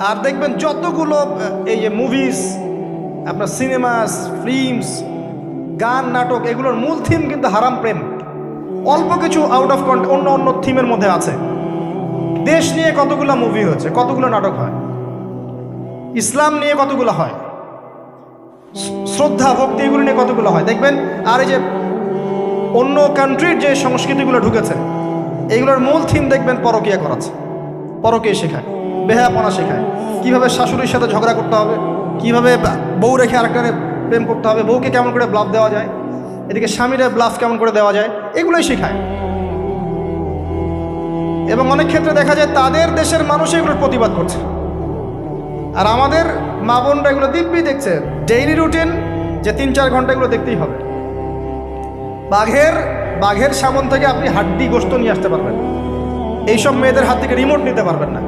আর দেখবেন যতগুলো এই যে মুভিজ, আপনার সিনেমাস, ফিল্মস, গান, নাটক, এগুলোর মূল থিম কিন্তু হারাম প্রেম। অল্প কিছু আউট অফ অন্য অন্য থিমের মধ্যে আছে। দেশ নিয়ে কতগুলো মুভি হয়েছে, কতগুলো নাটক হয়, ইসলাম নিয়ে কতগুলো হয়, শ্রদ্ধা ভক্তি এগুলো নিয়ে কতগুলো হয় দেখবেন। আর এই যে অন্য কান্ট্রির যে সংস্কৃতিগুলো ঢুকেছে, এইগুলোর মূল থিম দেখবেন পরকীয়া করাচ্ছে, পরকীয়া শেখায়, বেহায়াপনা শেখায়, কিভাবে শাশুড়ির সাথে ঝগড়া করতে হবে, কিভাবে বউ রেখে আরেকটারে প্রেম করতে হবে, বউকে কেমন করে ব্লাফ দেওয়া যায়, এদিকে স্বামীরা ব্লাফ কেমন করে দেওয়া যায়, এগুলোই শেখায়। এবং অনেক ক্ষেত্রে দেখা যায় তাদের দেশের মানুষ এগুলোর প্রতিবাদ করছে, আর আমাদের মা বোনরা এগুলো দিব্যি দেখছে। ডেইলি রুটিন যে 3-4 ঘন্টা এগুলো দেখতেই হবে। বাঘের সামন থেকে আপনি হাড্ডি গোশত নিয়ে আসতে পারবেন, এইসব মেয়েদের হাত থেকে রিমোট নিতে পারবেন না।